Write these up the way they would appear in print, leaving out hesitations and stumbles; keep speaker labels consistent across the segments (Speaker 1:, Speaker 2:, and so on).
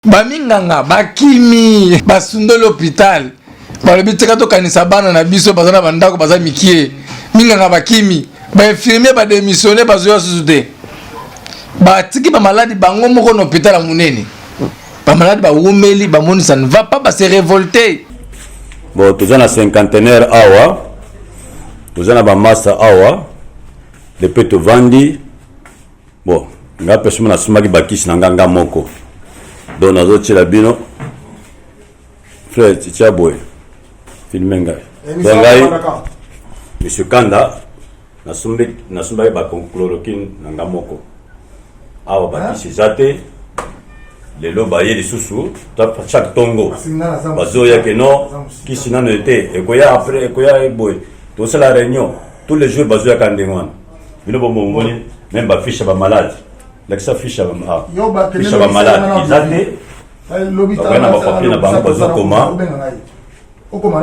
Speaker 1: Baminganga bakimi basundo l'hôpital balobi tika to kanisa bana na biso bazana bandako baza mikie minganga bakimi ba infirmier ba démissionner bazoya sous-te ba tiki ba malade bango moko na hôpital ya munene ba malade ba wumeli ba moni ça ne va pas ba se révolter.
Speaker 2: Bon tous na cinquantenaire awa tous na ba master awa depuis to vandi bon nga pesuma na sumaki bakisi na nganga moko donc nazo tshela bino frère Tchaboy filmenga ngai monsieur Kanda na sumba ba chloroquine na ngamoko awa bakisi zate lelo baye lisusu chaque tongo bazoya que non kisi nano était ekoya après ekoya boy tout ça la réunion tous les jours bazoya kandengwana bino bomongoni même ba fiche ba malade l'exa fiche ba malade izate on a papier na bango bazokoma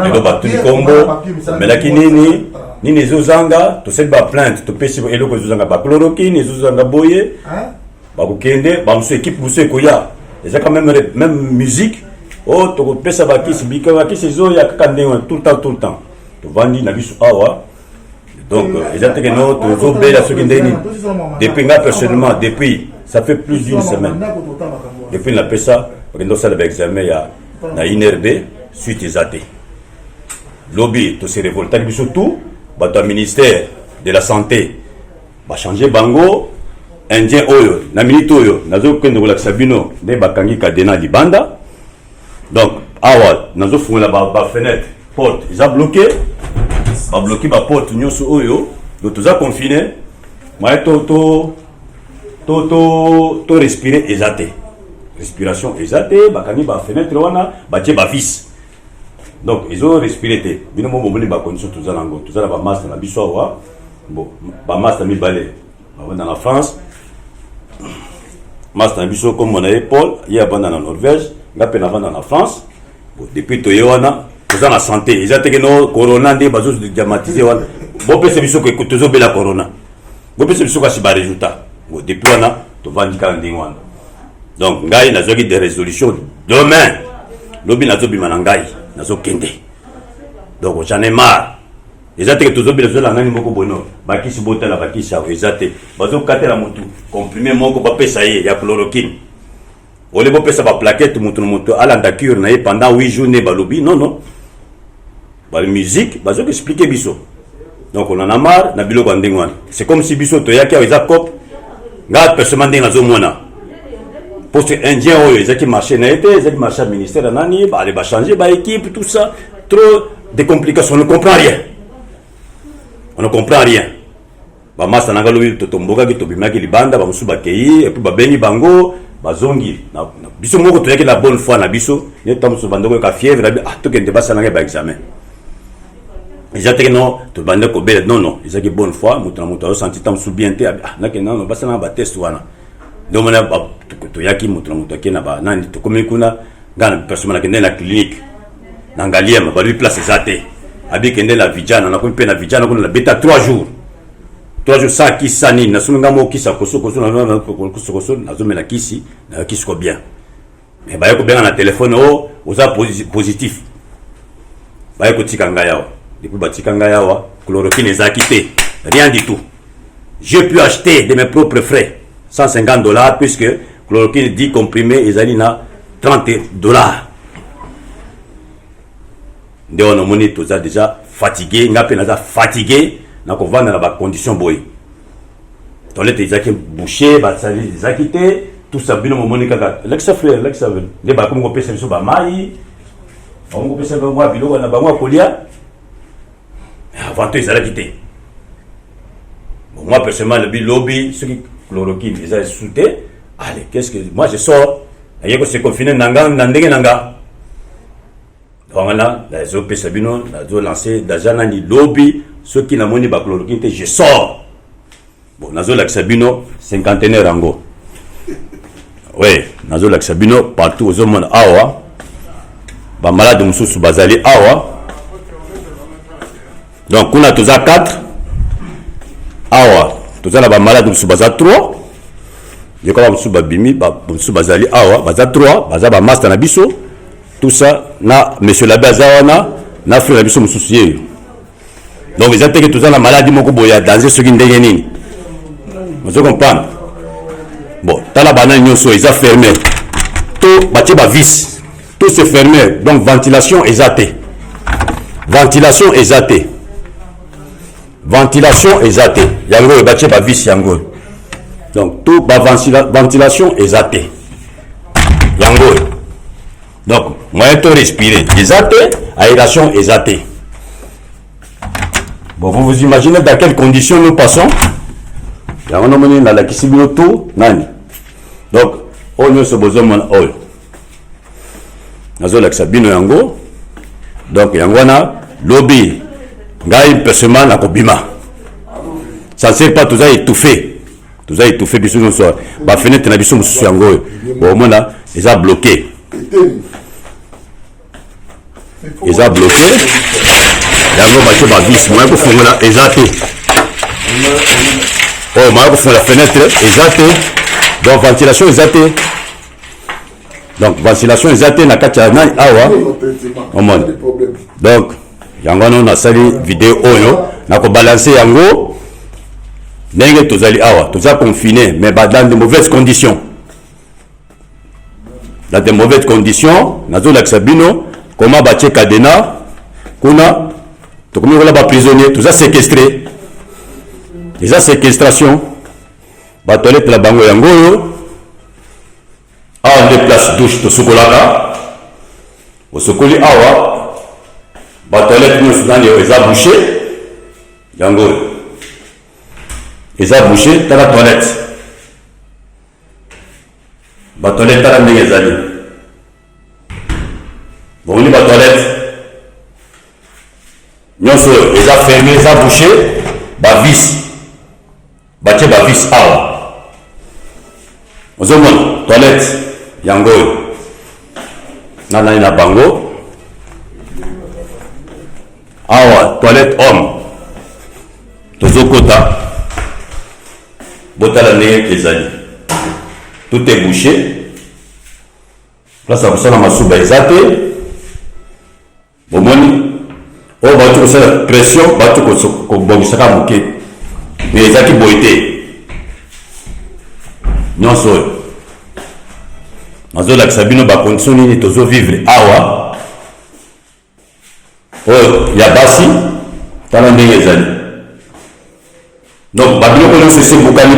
Speaker 2: elo batu Congo mais lakini nini ezozanga to sel ba plainte to pesi eloko ezozanga ba chloroquine ezozanga boye ba kokende ba muso équipe muso ekoya eza quand même musique oh to pesa ba kisi bika ba kisi ezoya kakandengwa tout le temps to vandi na biso awa. Donc, exactement, nous depuis nga personnellement, depuis, ça fait plus d'une semaine. Depuis la PESA, nous avons l'examen à INRB, suite aux athées. Lobby, tout s'est révolté, surtout, le ministère de la Santé va changer Bango, Indien Oyo, na minute Oyo, nous avons fait la Sabino, de Bakangi Kadena Libanda. Donc, awa, nous avons fait la fenêtre, porte, ils ont bloqué. Ba bloqué ba porte nyonso oyo do toza confiné mais to respirer ezate respiration ezate ba kani ba fenêtre wana ba tie ba vis donc ils ont respiré te bino mo bomoni ba condition toza nango toza ba master na biso wa bon ba master mi balé ba dans la France master na biso comme on a Paul ya banda na Norvège ngape na banda na France bon depuis to yewana toza na santé ezate que no corona nde bazo dramatiser wana bo pese biso ko tozo bela corona bo pese biso ka si ba résultat bon depuis wana to vandika ndingwana donc ngai na zoki des résolutions demain lobi na zo bima na ngai na zo kende donc j'en ai marre ezate que tozo bela zo la ngani moko bono bakisi botala bakisi a ezate bazo katela mutu comprimé moko ba pesa ye ya chloroquine ole bo pesa ba plaquette mutu alanda cure na ye pendant 8 jours ne balobi non la musique, je vais expliquer biso. Donc on en a marre, na biloko ndengwana. C'est comme si biso to yaki avec cop, ngat personne ndeng na zomona. Poste indien oyo ezaki marché na été, ezaki marché ministère nani, ba aller ba changer ba équipe tout ça, trop de complications, on ne comprend rien. On ne comprend rien. Ba masa na ngalo to tomboka ki to bimaki libanda ba musu ba kei et puis ba bengi bango ba zongi. Na biso moko to yaki la bonne foi na biso, ne tamuso bandoko ka fièvre to kende ba sana ba examen. Ils ont dit non, tout le monde ko belle non, ils ont dit bonne foi, mutu a senti tam sous bien na ke non, basa na ba test wana. Donc on a to yaki mutu ke na ba nani to komi kuna ngana personne na kende na clinique. Na ngaliema ba lui place zate. Abi kende la vijana na ko pe na vijana kuna la beta 3 jours. 3 jours ça qui sani na sunga mo kisa koso na koso na zo mela kisi na kisi ko bien. Mais ba ko bien na téléphone o oza positif. Ba ko tikanga yao. Depuis Batikanga Yawa, chloroquine est quitté. Rien du tout. J'ai pu acheter de mes propres frais $150 puisque chloroquine 10 comprimés, ils allaient à $30. Nous avons déjà fatigué, nous avons fatigué, nous avons dans la condition boy. Toilette ils ont bouché, ils ont quitté, tout ça, bien au moment où l'exa frère, l'exa les bacons ont payé sur Bamaï, on a payé sur Bamaï, on a payé Kolia. Avant tout, ils allaient quitter. Bon, moi, personnellement, le lobby, ceux qui chloroquine, ils allaient sauter. Allez, qu'est-ce que. Moi, je sors. Il y a que c'est confiné, Nanga, Nandenge, Nanga. Donc là, les OP Sabino, ils ont lancé, Dajanani, lobby, ceux qui n'ont pas chloroquine, je sors. Bon, Nazo Laxabino, cinquantenaire Rango. Oui, Nazo Laxabino, partout aux hommes, Awa. Bah, malade, Moussou, Bazali, Awa. Donc, on a tous à 4. Awa, tous à la malade, nous sommes à 3. Je crois que babimi bazali awa baza 3 baza ba master na biso tout ça na monsieur l'abbé azawana na frère na biso mususu. Donc ils ont que tout ça la maladie moko boya danger ce qui ndenge nini. Vous comprenez? Bon, dans la banane nyonso ils ont fermé. Tout bâti ba vis. Tout se fermé. Donc ventilation exatée. Ventilation exatée. Ventilation exatée. Yango bâti ba vis yango. Donc tout ba ventilation exatée. Yango. Donc moyen de respirer exaté, aération exatée. Bon, vous vous imaginez dans quelles conditions nous passons. Il y a un homme dans la Kisibino tout, nani. Donc, on ne se besoin de oil. Nous avons l'exabino yango. Donc, yango na lobby. Ngai personnellement na kobima. Ça ne sert pas tout ça étouffé. Tout ça étouffé biso nous soir. Ba fenêtre na biso mususu yango. Bon, moi là, ils ont bloqué. Ils ont bloqué. Yango bacho ba vis moi ko fongola exaté. Oh moi ko fongola fenêtre exaté. Donc ventilation exaté. Donc ventilation exaté na kacha na awa. Au monde. Donc yango na sali vidéo oyo na ko balancer yango ndenge tozali awa toza confiné mais dans de mauvaises conditions. Dans de mauvaises conditions nazo laksa bino comment bache cadena kuna to comme on prisonnier tout ça séquestré. Déjà séquestration ba toilette la bango yango a des places douche to sokolaka au sokoli awa ba toilette nous dans les a bouché yango ils a bouché dans la toilette ba toilette la ndenge zali bon ni ba toilette nyonso ils a fermé ils a bouché ba vis bache ba vis awa ozomona toilette yango na bango awa toilette homme tozokota botala ndenge ezali tout est bouché place à kosala masuba eza te bomoni oyo bauti kosala pression bauti kobongisaka moke mais ezalaki boye te nyonso oyo nazolakisa bino bacondition nini tozovivre awa oyo ya basi tala ndenge ezali donc babiloko nyonso ese bukani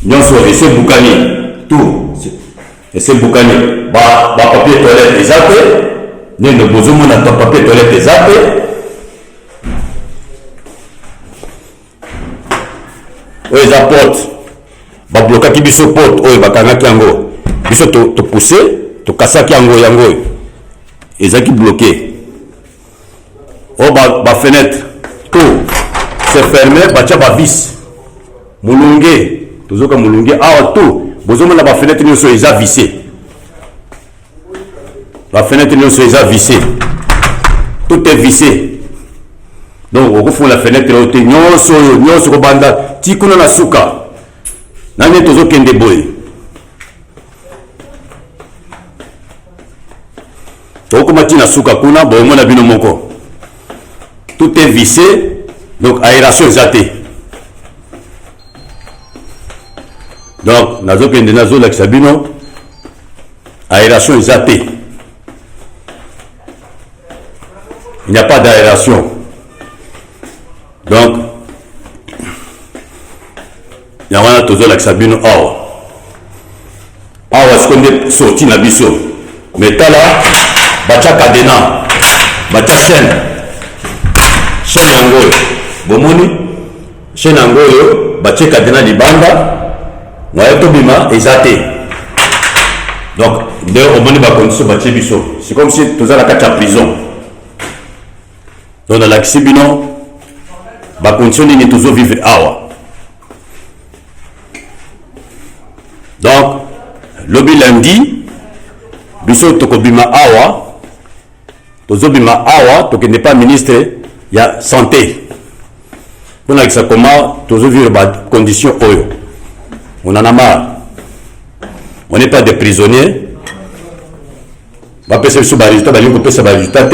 Speaker 2: nyonso ese bukani tout ese bukani bapapier toilette eza te ndenge bozomona to papier toilette eza te oyo eza porte bablokaki biso porte oyo bakangaki yango biso topousse tokasaki yango oyo ezalaki bloqué oyo bafenêtre tout se fermé batia bavis molunge tozoka molunge awa tout bozomona bafenêtre nyonso eza vissé bafenêtre nyonso eza vissé tout est vissé donc okofunga la fenêtre oyo te nyonso kobanda ti kuna na suka nani tozokende boye tokoma ti na suka kuna bomona bino moko tout est vissé donc aération eza te donc nazokende nazolakisa bino aération eza te il n'y a pas d'aération donc yango wana tozolakisa bino awa siko nde sorti na biso mais tala batia cadena batia chaîne yango oyo bomoni chaîne yango oyo batie cadena libanda moye tobima eza te donc nde omoni bacondition batie biso c'est comme si toza na kati ya prison donc nalakisi bino bacondition nini tozovivre awa donc lobi lundi biso tokobima awa tozobima awa tokende pa ministre ya santé On a ça comment toujours vivre dans des conditions oyo. On en a marre. On n'est pas des prisonniers. On va passer sur le résultat, on va passer sur le résultat.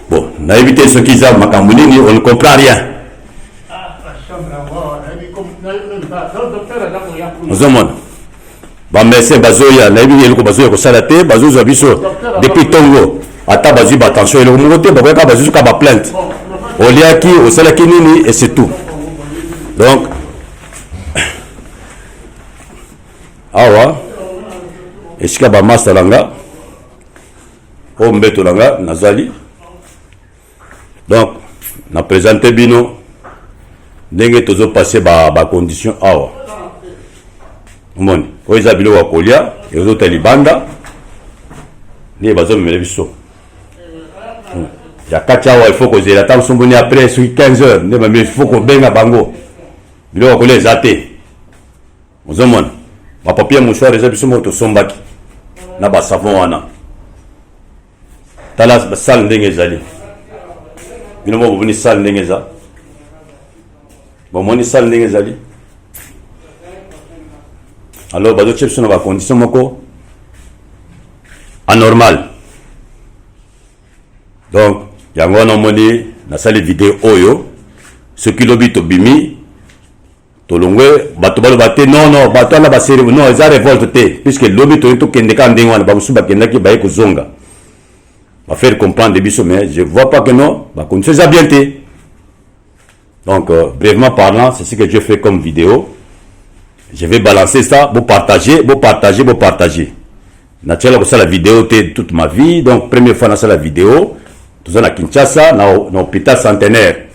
Speaker 2: Bon, on a évité ce qu'ils ont, on ne comprend rien. Nous avons merci bazoya na ebi yelo bazoya ko sala te bazozo biso depuis tongo ata bazu ba attention le moto ba ka bazu ka ba plainte au liaki au sala kinini et c'est tout. Donc awa esika ba master langa o mbeto langa nazali. Donc na présenter bino ndenge tozo passer ba condition awa moni oiza bilo wa kolia ezo talibanda ni bazo mele biso ya kacha wa il faut que zela tam somboni après sur 15 heures ne ba il faut ko benga bango bilo wa kolia zate ozomona ba papier mouchoir eza biso moto sombaki na ba savon wana tala ba sal ndenge zali bino mo boni sal ndenge za ba moni sal ndenge zali. Alors, bazo chef sur la condition moko anormal. Donc, yango na moni na sali vidéo oyo ce qui lobi to bimi to longwe bato balo baté non bato na ba série non ils a révolte té puisque lobi to kende ka ndengwa ba musuba kenda ki ba ko zonga. Va faire comprendre biso mais je vois pas que non ba condition ça bien té. Donc brièvement parlant, c'est ce que je fais comme vidéo. Je vais balancer ça, vous partagez. Naturellement, c'est la vidéo toute ma vie. Donc, première fois, c'est la vidéo. Tout ça, à Kinshasa, dans l'hôpital centenaire.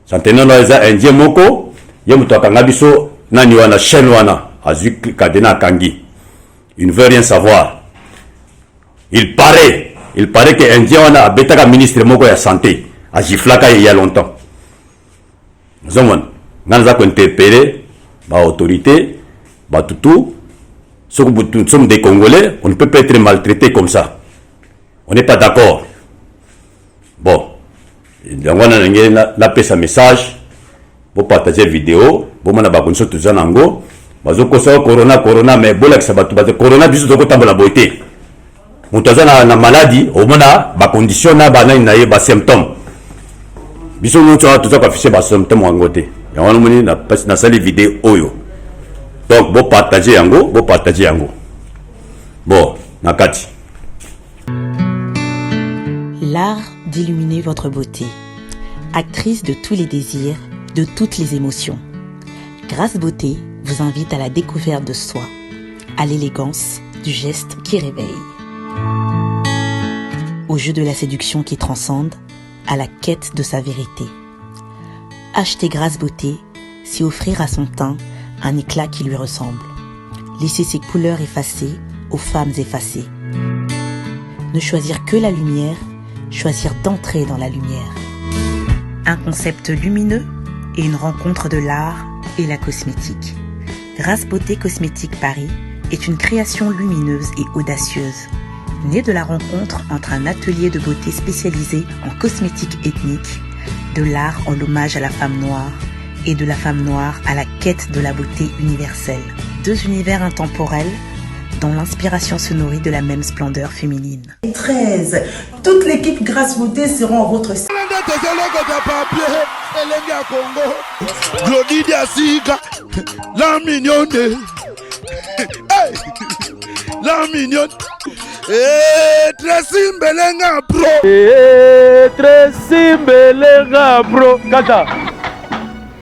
Speaker 2: Centenaire, nous avons un indien moko. Il y a un kangabiso, nani wana, chaîne wana, azu kadena kangi. Il ne veut rien savoir. Il paraît que indien wana, betaka ministre moko ya santé, a giflaka il y a longtemps. Nous avons interpellé. Autorité, tout, nous sommes des Congolais, on ne peut pas être maltraité comme ça. On n'est pas d'accord. Bon, on a fait ce message, vous partagez la vidéo, vous avez fait tout ça, vous avez corona, mais vous avez corona, vous avez la beauté. Vous avez une maladie, vous avez des conditions, des symptômes. Vous avez affiché des symptômes en côté. Il y a une vidéo oyo. Donc, vous partagez yango, Bon, nakati.
Speaker 3: L'art d'illuminer votre beauté. Actrice de tous les désirs, de toutes les émotions. Grâce Beauté vous invite à la découverte de soi, à l'élégance du geste qui réveille. Au jeu de la séduction qui transcende, à la quête de sa vérité. Acheter Grâce Beauté, c'est offrir à son teint un éclat qui lui ressemble. Laisser ses couleurs effacées aux femmes effacées. Ne choisir que la lumière, choisir d'entrer dans la lumière. Un concept lumineux et une rencontre de l'art et la cosmétique. Grâce Beauté Cosmétique Paris est une création lumineuse et audacieuse, née de la rencontre entre un atelier de beauté spécialisé en cosmétique ethnique, de l'art en l'hommage à la femme noire et de la femme noire à la quête de la beauté universelle. Deux univers intemporels dont l'inspiration se nourrit de la même splendeur féminine.
Speaker 4: 13. Toute l'équipe Grâce Beauté seront en votre service.
Speaker 5: La mignonne. La mignonne. Tracy Mbelenga bro. Tracy Mbelenga bro. Kata.